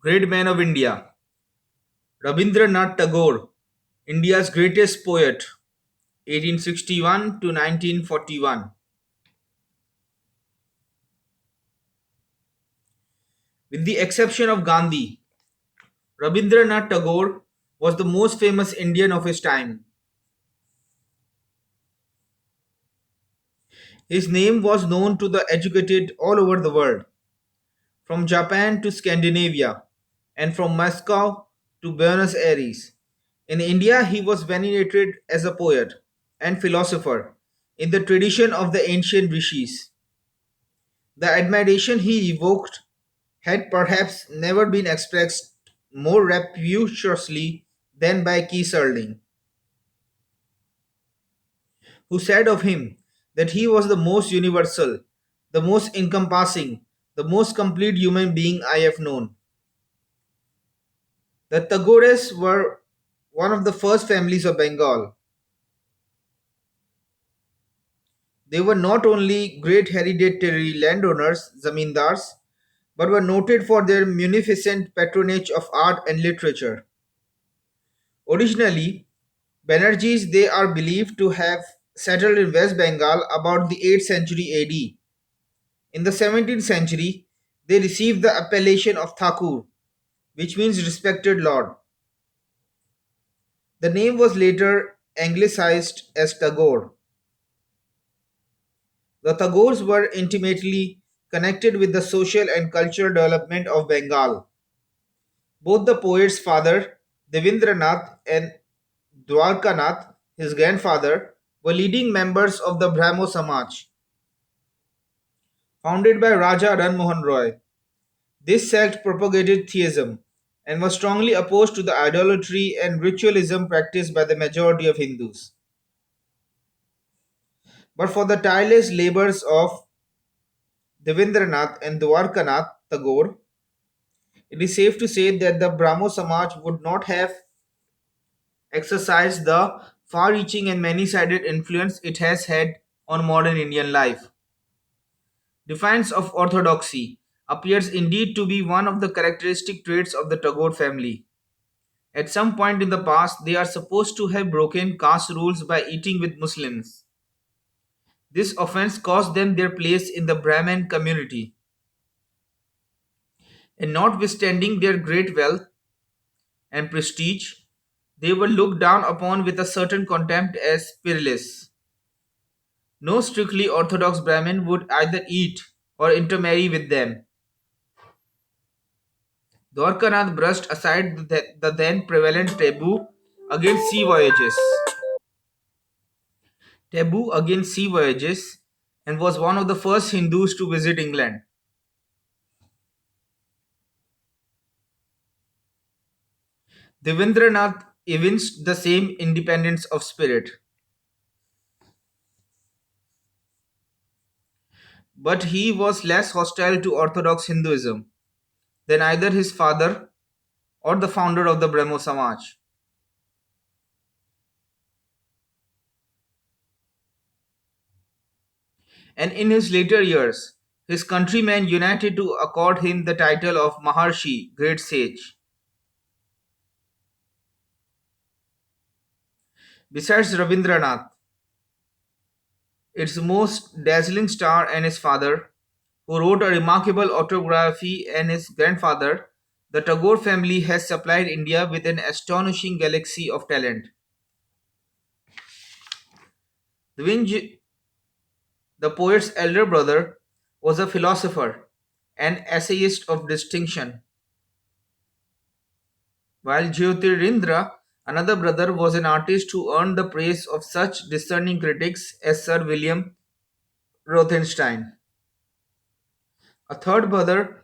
Great man of India. Rabindranath Tagore, India's greatest poet, 1861 to 1941. With the exception of Gandhi, Rabindranath Tagore was the most famous Indian of his time. His name was known to the educated all over the world, from Japan to Scandinavia, and from Moscow to Buenos Aires. In India, he was venerated as a poet and philosopher in the tradition of the ancient rishis. The admiration he evoked had perhaps never been expressed more rapturously than by Keith Serling, who said of him that he was the most universal, the most encompassing, the most complete human being I have known. The Tagores were one of the first families of Bengal. They were not only great hereditary landowners, zamindars, but were noted for their munificent patronage of art and literature. Originally, Banerjees they are believed to have settled in West Bengal about the 8th century AD. In the 17th century, they received the appellation of Thakur, which means respected lord. The name was later anglicized as Tagore. The Tagores were intimately connected with the social and cultural development of Bengal. Both the poet's father, Devendranath, and Dwarkanath, his grandfather, were leading members of the Brahmo Samaj, founded by Raja Ranmohan Roy. This sect propagated theism and was strongly opposed to the idolatry and ritualism practiced by the majority of Hindus. But for the tireless labors of Devendranath and Dwarkanath Tagore, it is safe to say that the Brahmo Samaj would not have exercised the far reaching and many sided influence it has had on modern Indian life. Defiance of orthodoxy appears indeed to be one of the characteristic traits of the Tagore family. At some point in the past, they are supposed to have broken caste rules by eating with Muslims. This offense cost them their place in the Brahmin community, and notwithstanding their great wealth and prestige, they were looked down upon with a certain contempt as peerless. No strictly orthodox Brahmin would either eat or intermarry with them. Dwarkanath brushed aside the then prevalent against sea voyages. Taboo against sea voyages and was one of the first Hindus to visit England. Devendranath evinced the same independence of spirit, but he was less hostile to Orthodox Hinduism than either his father or the founder of the Brahmo Samaj. And in his later years, his countrymen united to accord him the title of Maharshi, great sage. Besides Rabindranath, its most dazzling star and his father, who wrote a remarkable autobiography, and his grandfather, the Tagore family has supplied India with an astonishing galaxy of talent. Dwinge, the poet's elder brother, was a philosopher and essayist of distinction, while Jyotirindra, another brother, was an artist who earned the praise of such discerning critics as Sir William Rothenstein. A third brother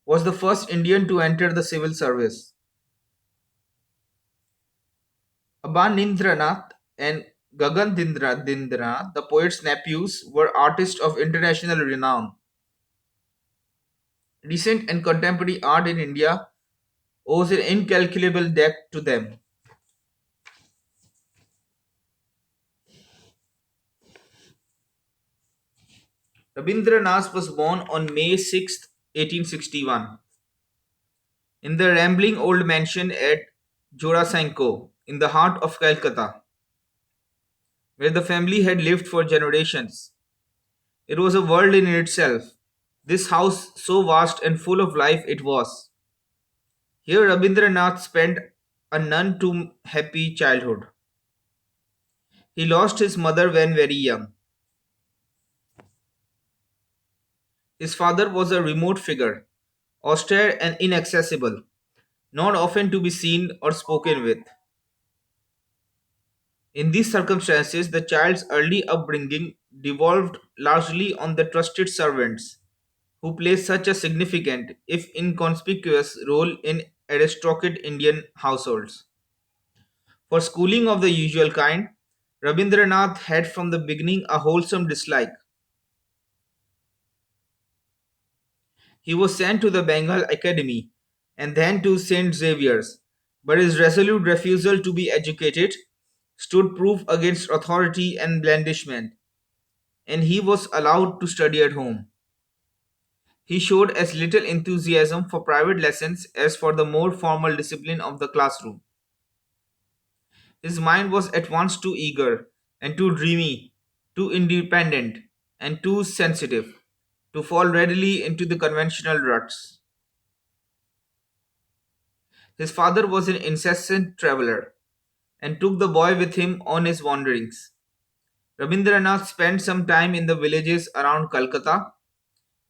was the first Indian to enter the civil service. Abanindranath and Gaganindra, the poet's nephews, were artists of international renown. Recent and contemporary art in India owes an incalculable debt to them. Rabindranath was born on May 6, 1861, in the rambling old mansion at Jorasanko, in the heart of Calcutta, where the family had lived for generations. It was a world in itself. This house, so vast and full of life it was. Here Rabindranath spent a none too happy childhood. He lost his mother when very young. His father was a remote figure, austere and inaccessible, not often to be seen or spoken with. In these circumstances, the child's early upbringing devolved largely on the trusted servants, who play such a significant, if inconspicuous, role in aristocratic Indian households. For schooling of the usual kind, Rabindranath had from the beginning a wholesome dislike. He was sent to the Bengal Academy and then to St. Xavier's, but his resolute refusal to be educated stood proof against authority and blandishment, and he was allowed to study at home. He showed as little enthusiasm for private lessons as for the more formal discipline of the classroom. His mind was at once too eager and too dreamy, too independent and too sensitive to fall readily into the conventional ruts. His father was an incessant traveller and took the boy with him on his wanderings. Rabindranath spent some time in the villages around Calcutta,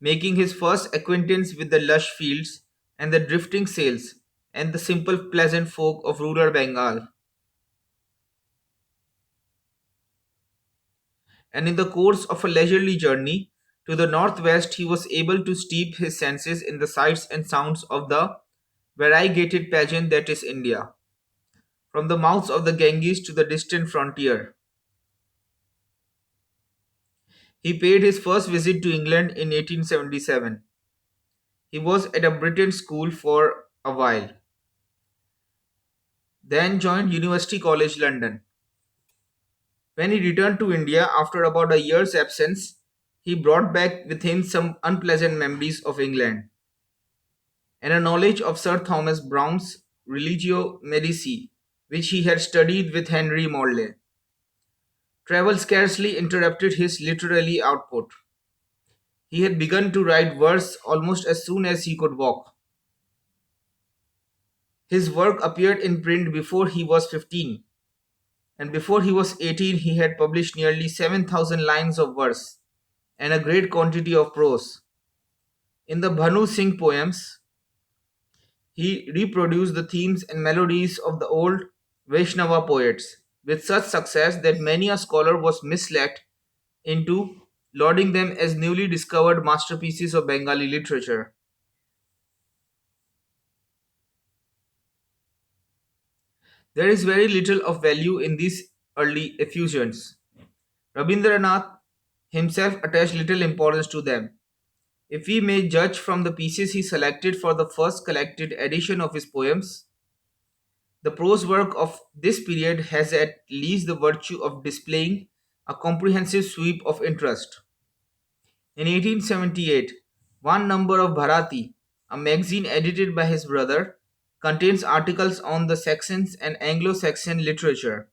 making his first acquaintance with the lush fields and the drifting sails and the simple pleasant folk of rural Bengal. And in the course of a leisurely journey to the northwest, he was able to steep his senses in the sights and sounds of the variegated pageant that is India, from the mouths of the Ganges to the distant frontier. He paid his first visit to England in 1877. He was at a Britain school for a while, then joined University College London. When he returned to India after about a year's absence, he brought back with him some unpleasant memories of England and a knowledge of Sir Thomas Browne's Religio Medici, which he had studied with Henry Morley. Travel scarcely interrupted his literary output. He had begun to write verse almost as soon as he could walk. His work appeared in print before he was 15, and before he was 18 he had published nearly 7,000 lines of verse and a great quantity of prose. In the Bhanu Singh poems, he reproduced the themes and melodies of the old Vaishnava poets with such success that many a scholar was misled into lauding them as newly discovered masterpieces of Bengali literature. There is very little of value in these early effusions. Rabindranath himself attached little importance to them. If we may judge from the pieces he selected for the first collected edition of his poems, the prose work of this period has at least the virtue of displaying a comprehensive sweep of interest. In 1878, one number of Bharati, a magazine edited by his brother, contains articles on the Saxons and Anglo-Saxon literature,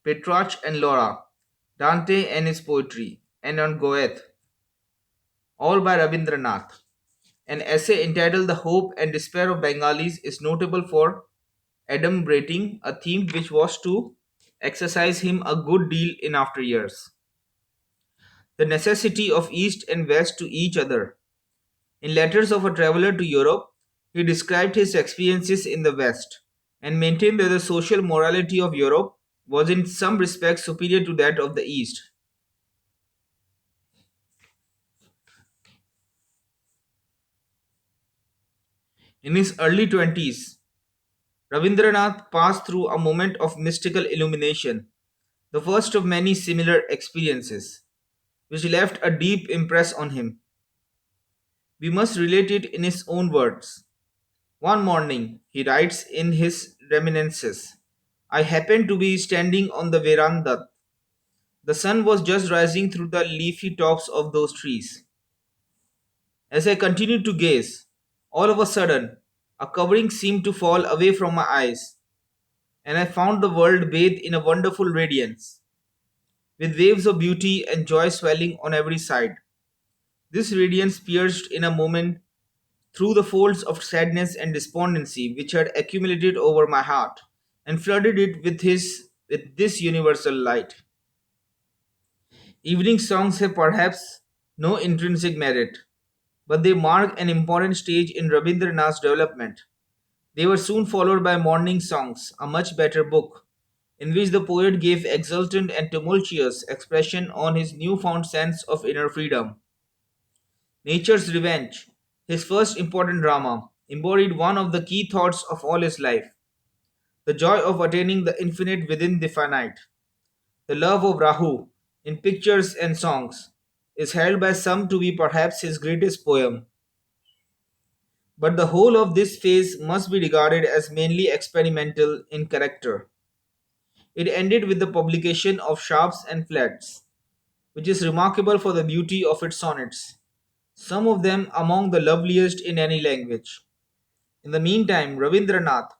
Petrarch and Laura, Dante and his poetry, and on Goethe, all by Rabindranath. An essay entitled The Hope and Despair of Bengalis is notable for adumbrating a theme which was to exercise him a good deal in after years: the necessity of East and West to each other. In Letters of a Traveller to Europe, he described his experiences in the West and maintained that the social morality of Europe was in some respects superior to that of the East. In his early 20s, Rabindranath passed through a moment of mystical illumination, the first of many similar experiences, which left a deep impress on him. We must relate it in his own words. One morning, he writes in his reminiscences, I happened to be standing on the veranda. The sun was just rising through the leafy tops of those trees. As I continued to gaze, all of a sudden, A covering seemed to fall away from my eyes, and I found the world bathed in a wonderful radiance, with waves of beauty and joy swelling on every side. This radiance pierced in a moment through the folds of sadness and despondency which had accumulated over my heart, and flooded it with this universal light. Evening songs have perhaps no intrinsic merit, but they mark an important stage in Rabindranath's development. They were soon followed by Morning Songs, a much better book, in which the poet gave exultant and tumultuous expression on his newfound sense of inner freedom. Nature's Revenge, his first important drama, embodied one of the key thoughts of all his life: the joy of attaining the infinite within the finite. The love of Rahu, in pictures and songs, is held by some to be perhaps his greatest poem, but the whole of this phase must be regarded as mainly experimental in character. It ended with the publication of Sharps and Flats, which is remarkable for the beauty of its sonnets, some of them among the loveliest in any language. In the meantime, Rabindranath,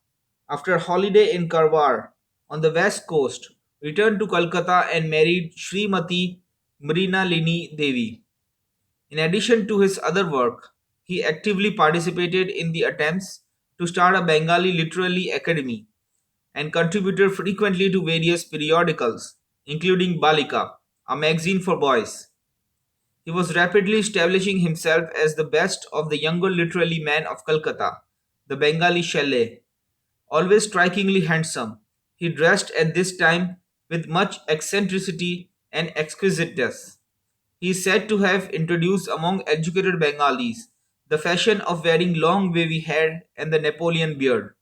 after a holiday in Karwar on the west coast, returned to Calcutta and married Srimati Mrinalini Devi. In addition to his other work, he actively participated in the attempts to start a Bengali literary academy and contributed frequently to various periodicals, including Balika, a magazine for boys. He was rapidly establishing himself as the best of the younger literary men of Calcutta, the Bengali Shelley. Always strikingly handsome, he dressed at this time with much eccentricity and exquisiteness. He is said to have introduced among educated Bengalis the fashion of wearing long wavy hair and the Napoleon beard.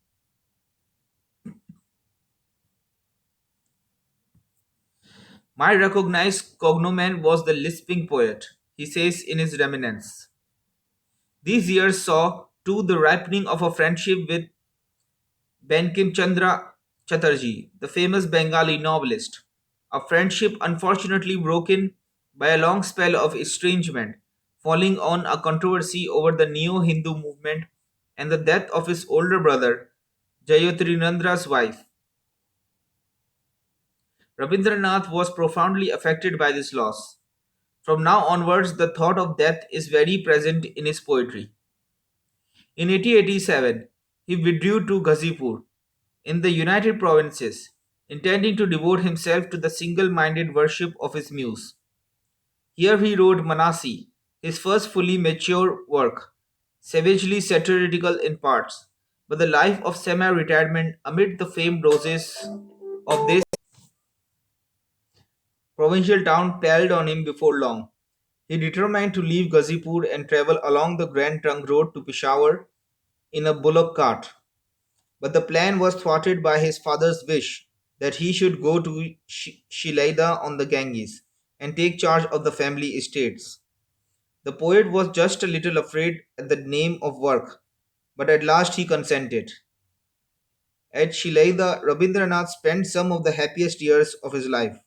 My recognized cognomen was the lisping poet, he says in his reminiscence. These years saw, too, the ripening of a friendship with Bankim Chandra Chatterjee, the famous Bengali novelist, a friendship unfortunately broken by a long spell of estrangement, following on a controversy over the Neo Hindu movement and the death of his older brother, Jayotirinandra's wife. Rabindranath was profoundly affected by this loss. From now onwards, the thought of death is very present in his poetry. In 1887, he withdrew to Ghazipur, in the United Provinces, intending to devote himself to the single minded worship of his muse. Here he wrote Manasi, his first fully mature work, savagely satirical in parts, but the life of semi retirement amid the famed roses of this provincial town palled on him before long. He determined to leave Ghazipur and travel along the Grand Trunk Road to Peshawar in a bullock cart. But the plan was thwarted by his father's wish that he should go to Shilaida on the Ganges and take charge of the family estates. The poet was just a little afraid at the name of work, but at last he consented. At Shilaida, Rabindranath spent some of the happiest years of his life.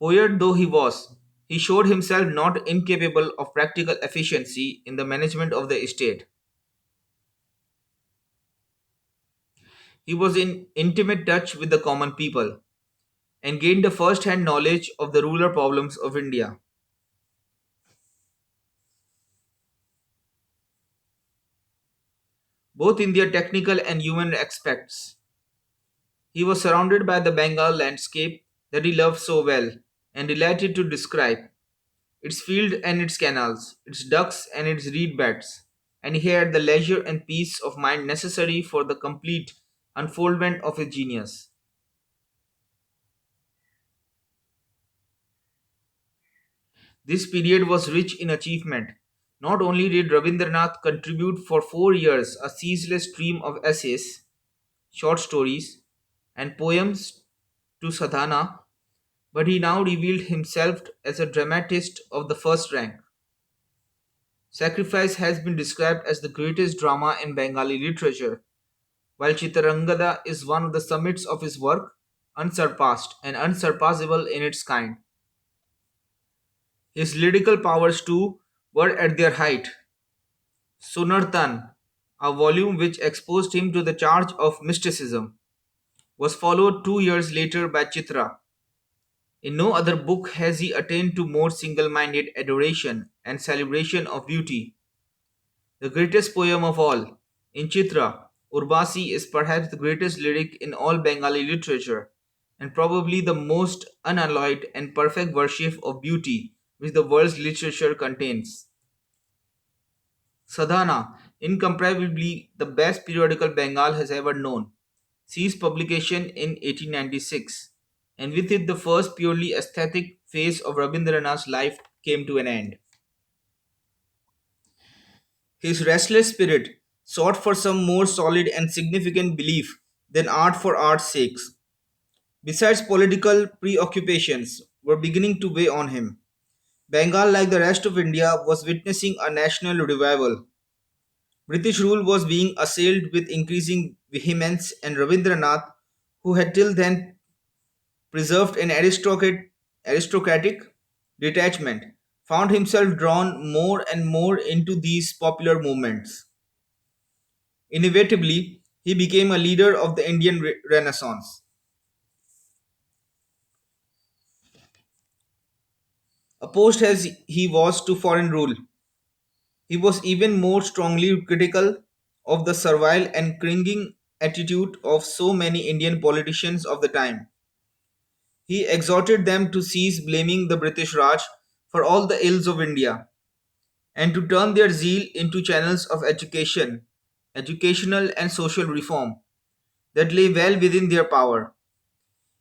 Poet though he was, he showed himself not incapable of practical efficiency in the management of the estate. He was in intimate touch with the common people and gained a first hand knowledge of the rural problems of India, both in their technical and human aspects. He was surrounded by the Bengal landscape that he loved so well and delighted to describe, its fields and its canals, its ducks and its reed beds, and he had the leisure and peace of mind necessary for the complete unfoldment of his genius. This period was rich in achievement. Not only did Rabindranath contribute for 4 years a ceaseless stream of essays, short stories, and poems to sadhana, but he now revealed himself as a dramatist of the first rank. Sacrifice has been described as the greatest drama in Bengali literature, while Chitarangada is one of the summits of his work, unsurpassed and unsurpassable in its kind. His lyrical powers, too, were at their height. Sunartan, a volume which exposed him to the charge of mysticism, was followed 2 years later by Chitra. In no other book has he attained to more single minded adoration and celebration of beauty. The greatest poem of all, in Chitra, Urbasi is perhaps the greatest lyric in all Bengali literature, and probably the most unalloyed and perfect worship of beauty which the world's literature contains. Sadhana, incomparably the best periodical Bengal has ever known, ceased publication in 1896, and with it the first purely aesthetic phase of Rabindranath's life came to an end. His restless spirit sought for some more solid and significant belief than art for art's sake. Besides, political preoccupations were beginning to weigh on him. Bengal, like the rest of India, was witnessing a national revival. British rule was being assailed with increasing vehemence, and Rabindranath, who had till then preserved an aristocratic detachment, found himself drawn more and more into these popular movements. Inevitably, he became a leader of the Indian Renaissance. Opposed as he was to foreign rule, he was even more strongly critical of the servile and cringing attitude of so many Indian politicians of the time. He exhorted them to cease blaming the British Raj for all the ills of India and to turn their zeal into channels of educational and social reform that lay well within their power,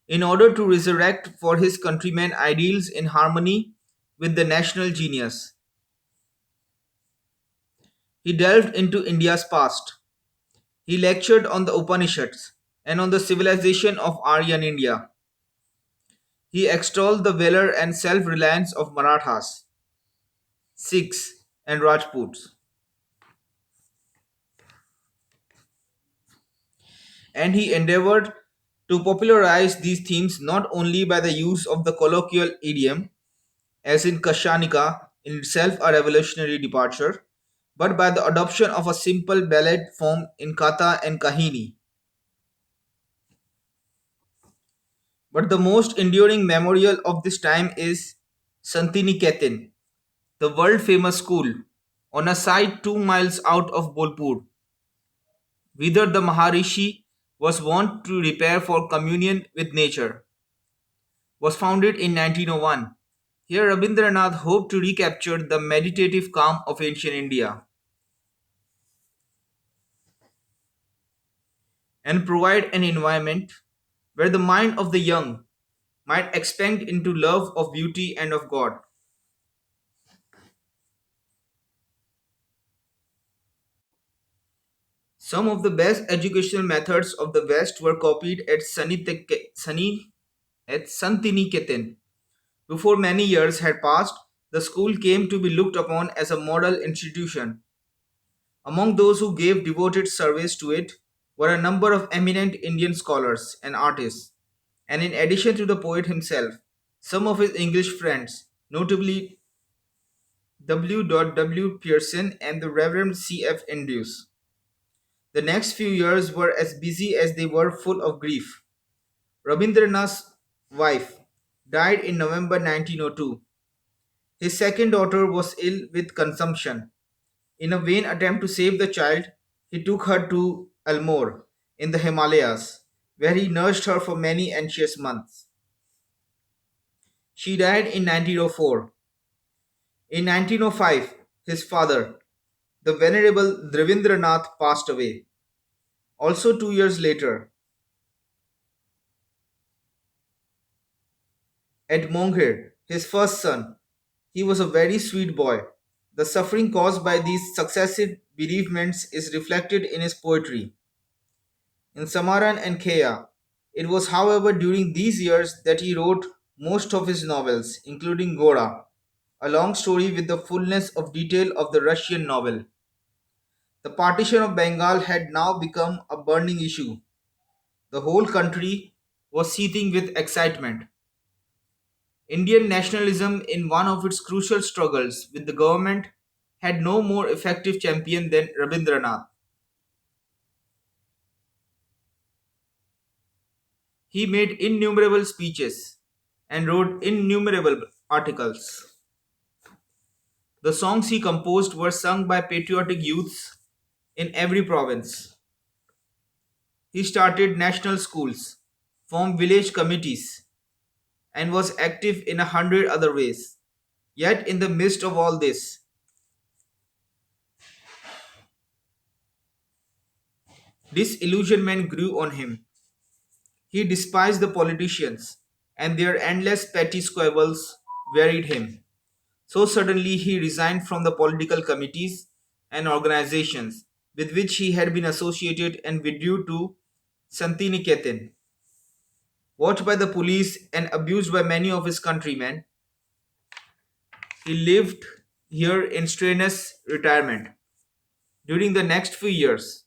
in order to resurrect for his countrymen ideals in harmony with the national genius. He delved into India's past. He lectured on the Upanishads and on the civilization of Aryan India. He extolled the valor and self reliance of Marathas, Sikhs, and Rajputs. And he endeavored to popularize these themes not only by the use of the colloquial idiom, as in Kashanika, in itself a revolutionary departure, but by the adoption of a simple ballad form in Katha and Kahini. But the most enduring memorial of this time is Santiniketan, the world famous school, on a site 2 miles out of Bolpur, whither the Maharishi was wont to repair for communion with nature, was founded in 1901. Here Rabindranath hoped to recapture the meditative calm of ancient India and provide an environment where the mind of the young might expand into love of beauty and of God. Some of the best educational methods of the West were copied at at Santiniketan. Before many years had passed, the school came to be looked upon as a model institution. Among those who gave devoted service to it were a number of eminent Indian scholars and artists, and in addition to the poet himself, some of his English friends, notably W. W. Pearson and the Reverend C. F. Induce. The next few years were as busy as they were full of grief. Rabindranath's wife died in November 1902. His second daughter was ill with consumption. In a vain attempt to save the child, he took her to Almore in the Himalayas, where he nursed her for many anxious months. She died in 1904. In 1905, his father, the Venerable Drivindranath, passed away. Also, 2 years later, at Mongher, his first son, he was a very sweet boy. The suffering caused by these successive bereavements is reflected in his poetry. In Samaran and Kheya, it was, however, during these years that he wrote most of his novels, including Gora, a long story with the fullness of detail of the Russian novel. The partition of Bengal had now become a burning issue. The whole country was seething with excitement. Indian nationalism, in one of its crucial struggles with the government, had no more effective champion than Rabindranath. He made innumerable speeches and wrote innumerable articles. The songs he composed were sung by patriotic youths in every province. He started national schools, formed village committees, and was active in 100 other ways. Yet, in the midst of all this, disillusionment grew on him. He despised the politicians, and their endless petty squabbles wearied him. So suddenly he resigned from the political committees and organizations with which he had been associated and withdrew to Santiniketan. Watched by the police and abused by many of his countrymen, he lived here in strenuous retirement. During the next few years,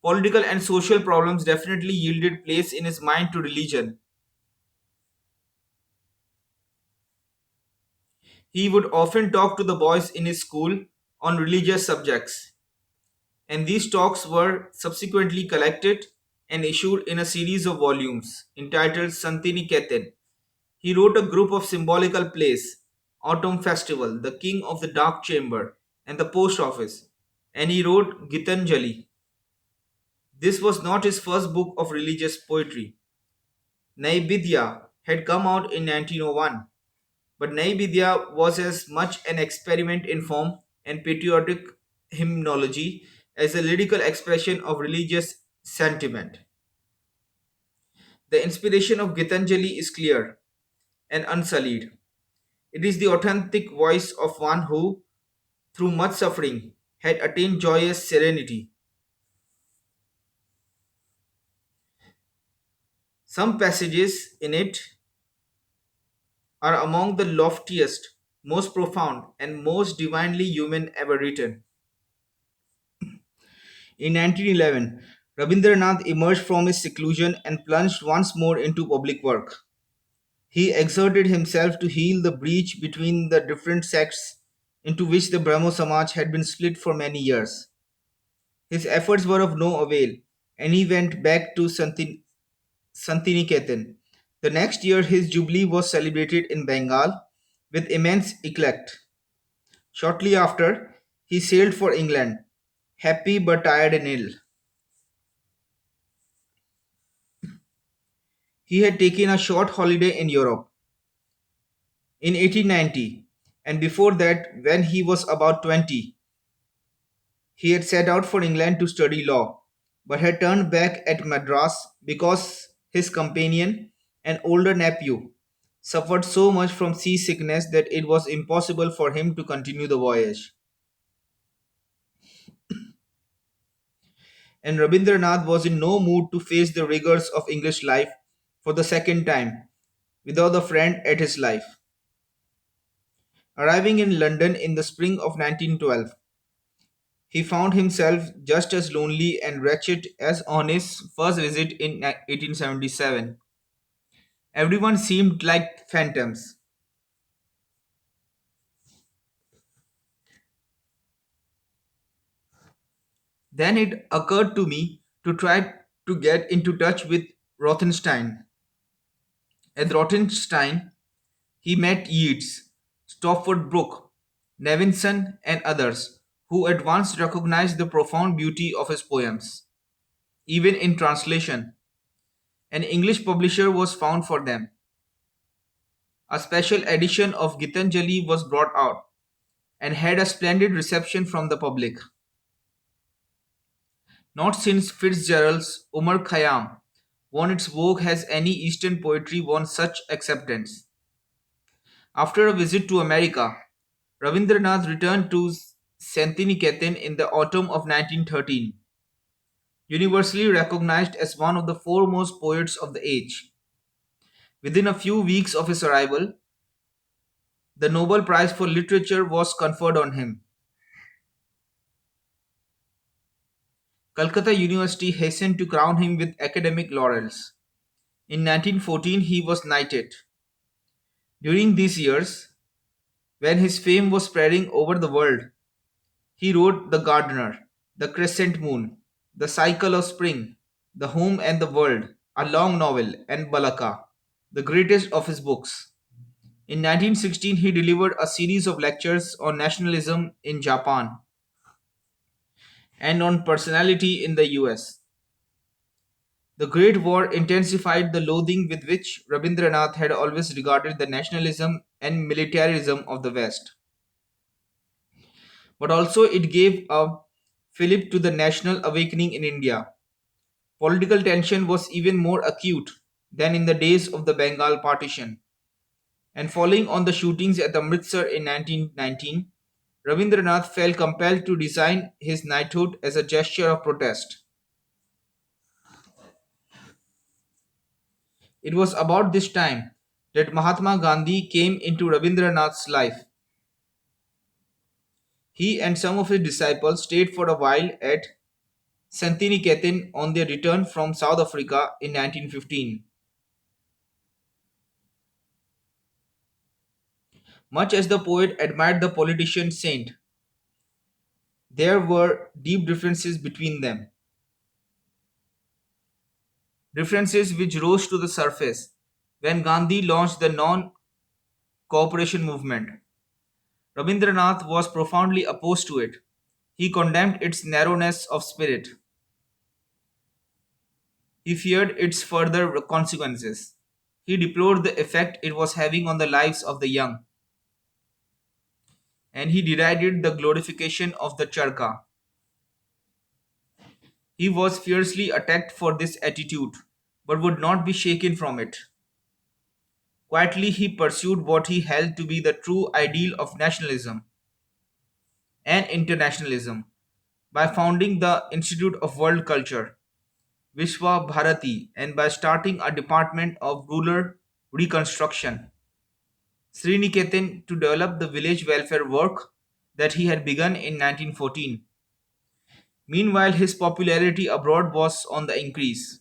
political and social problems definitely yielded place in his mind to religion. He would often talk to the boys in his school on religious subjects, and these talks were subsequently collected and issued in a series of volumes entitled Santiniketan. He wrote a group of symbolical plays: Autumn Festival, The King of the Dark Chamber, and The Post Office, and he wrote Gitanjali. This was not his first book of religious poetry. Naibidya had come out in 1901, but Naibidya was as much an experiment in form and patriotic hymnology as a lyrical expression of religious sentiment. The inspiration of Gitanjali is clear and unsullied. It is the authentic voice of one who, through much suffering, had attained joyous serenity. Some passages in it are among the loftiest, most profound, and most divinely human ever written. In 1911, Rabindranath emerged from his seclusion and plunged once more into public work. He exerted himself to heal the breach between the different sects into which the Brahmo Samaj had been split for many years. His efforts were of no avail, and he went back to Santiniketan. The next year, his jubilee was celebrated in Bengal with immense eclat. Shortly after, he sailed for England, happy but tired and ill. He had taken a short holiday in Europe in 1890, and before that, when he was about 20, he had set out for England to study law, but had turned back at Madras because his companion, an older nephew, suffered so much from seasickness that it was impossible for him to continue the voyage. And Rabindranath was in no mood to face the rigors of English life for the second time without a friend at his life. Arriving in London in the spring of 1912, he found himself just as lonely and wretched as on his first visit in 1877. Everyone seemed like phantoms. Then it occurred to me to try to get into touch with Rothenstein. At Rothenstein, he met Yeats, Stopford Brooke, Nevinson, and others who at once recognized the profound beauty of his poems, even in translation. An English publisher was found for them. A special edition of Gitanjali was brought out and had a splendid reception from the public. Not since Fitzgerald's Umar Khayyam won its vogue has any Eastern poetry won such acceptance. After a visit to America, Rabindranath returned to Santiniketan in the autumn of 1913, universally recognized as one of the foremost poets of the age. Within a few weeks of his arrival, the Nobel Prize for Literature was conferred on him. Calcutta University hastened to crown him with academic laurels. In 1914, he was knighted. During these years, When his fame was spreading over the world, he wrote The Gardener, The Crescent Moon, The Cycle of Spring, The Home and the World, a long novel, and Balaka, the greatest of his books. In 1916, he delivered a series of lectures on nationalism in Japan and on personality in the US. The Great War intensified the loathing with which Rabindranath had always regarded the nationalism and militarism of the West. But also, it gave a fillip to the national awakening in India. Political tension was even more acute than in the days of the Bengal partition. And following on the shootings at Amritsar in 1919, Rabindranath felt compelled to resign his knighthood as a gesture of protest. It was about this time that Mahatma Gandhi came into Rabindranath's life. He and some of his disciples stayed for a while at Santiniketan on their return from South Africa in 1915. Much as the poet admired the politician saint, there were deep differences between them, differences which rose to the surface when Gandhi launched the non cooperation movement. Rabindranath was profoundly opposed to it. He condemned its narrowness of spirit. He feared its further consequences. He deplored the effect it was having on the lives of the young, and he derided the glorification of the charkha. He was fiercely attacked for this attitude, but would not be shaken from it. Quietly, he pursued what he held to be the true ideal of nationalism and internationalism by founding the Institute of World Culture, Vishwa Bharati, and by starting a department of rural reconstruction, Sriniketan, to develop the village welfare work that he had begun in 1914. Meanwhile, his popularity abroad was on the increase.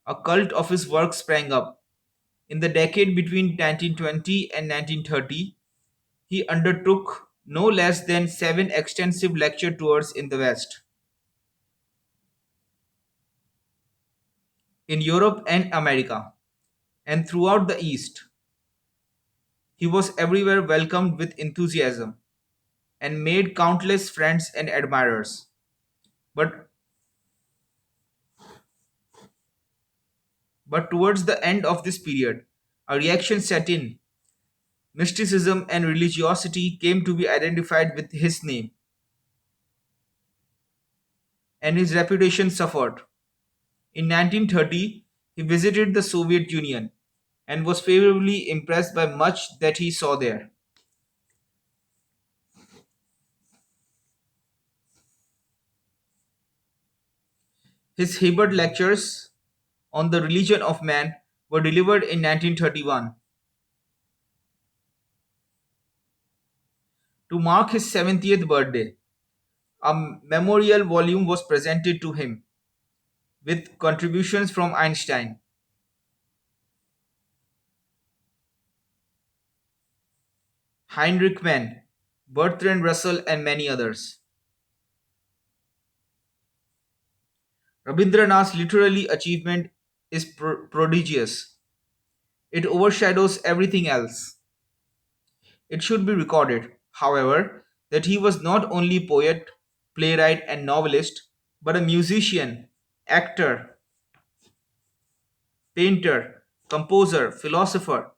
A cult of his work sprang up. In the decade between 1920 and 1930, he undertook no less than seven extensive lecture tours in the West, in Europe and America, and throughout the East. He was everywhere welcomed with enthusiasm and made countless friends and admirers. But, but towards the end of this period, a reaction set in. Mysticism and religiosity came to be identified with his name, and his reputation suffered. In 1930, he visited the Soviet Union and was favorably impressed by much that he saw there. His Hebert lectures on the religion of man were delivered in 1931. To mark his 70th birthday, a memorial volume was presented to him with contributions from Einstein, Heinrich Mann, Bertrand Russell, and many others. Rabindranath's literary achievement is prodigious. It overshadows everything else. It should be recorded, however, that he was not only poet, playwright, and novelist, but a musician, actor, painter, composer, philosopher,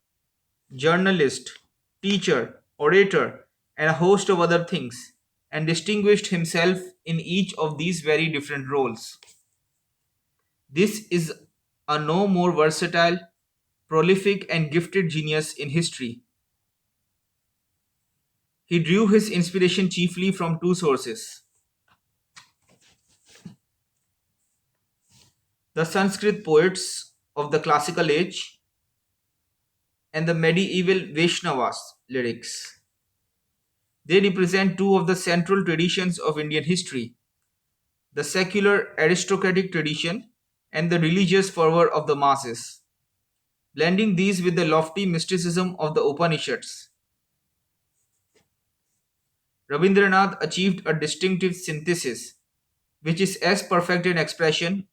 journalist, teacher, orator, and a host of other things, and distinguished himself in each of these very different roles. This is a no more versatile, prolific, and gifted genius in history. He drew his inspiration chiefly from two sources: the Sanskrit poets of the classical age and the medieval Vaishnavas lyrics. They represent two of the central traditions of Indian history: the secular aristocratic tradition and the religious fervor of the masses. Blending these with the lofty mysticism of the Upanishads, Rabindranath achieved a distinctive synthesis, which is as perfect an expression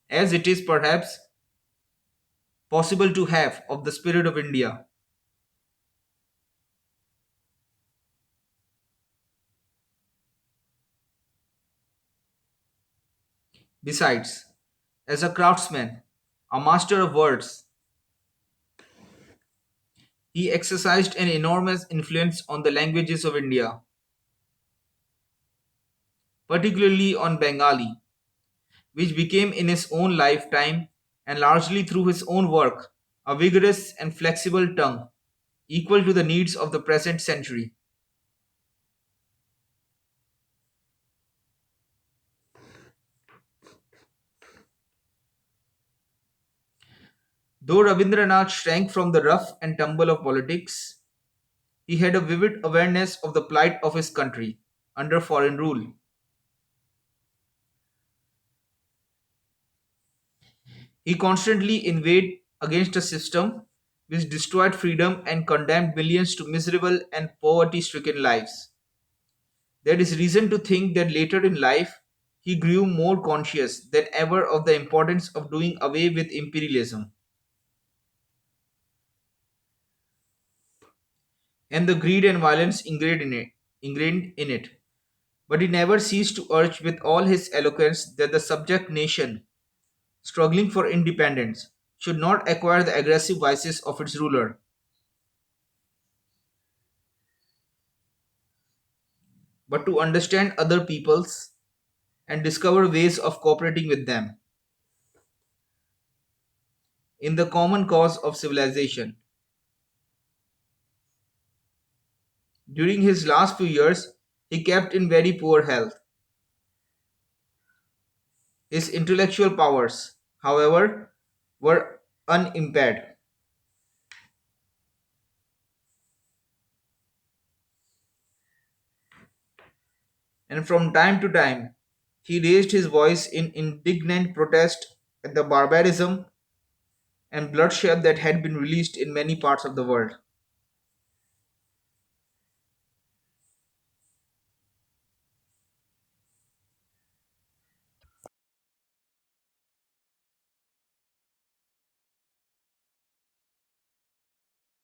as it is perhaps possible to have of the spirit of India. Besides, as a craftsman, a master of words, he exercised an enormous influence on the languages of India, particularly on Bengali, which became in his own lifetime and largely through his own work a vigorous and flexible tongue equal to the needs of the present century. Though Rabindranath shrank from the rough and tumble of politics, he had a vivid awareness of the plight of his country under foreign rule. He constantly inveighed against a system which destroyed freedom and condemned millions to miserable and poverty stricken lives. There is reason to think that later in life he grew more conscious than ever of the importance of doing away with imperialism and the greed and violence ingrained in it. But he never ceased to urge with all his eloquence that the subject nation, struggling for independence, should not acquire the aggressive vices of its ruler, but to understand other peoples and discover ways of cooperating with them in the common cause of civilization. During his last few years, he kept in very poor health. His intellectual powers, however, were unimpaired, and from time to time he raised his voice in indignant protest at the barbarism and bloodshed that had been released in many parts of the world.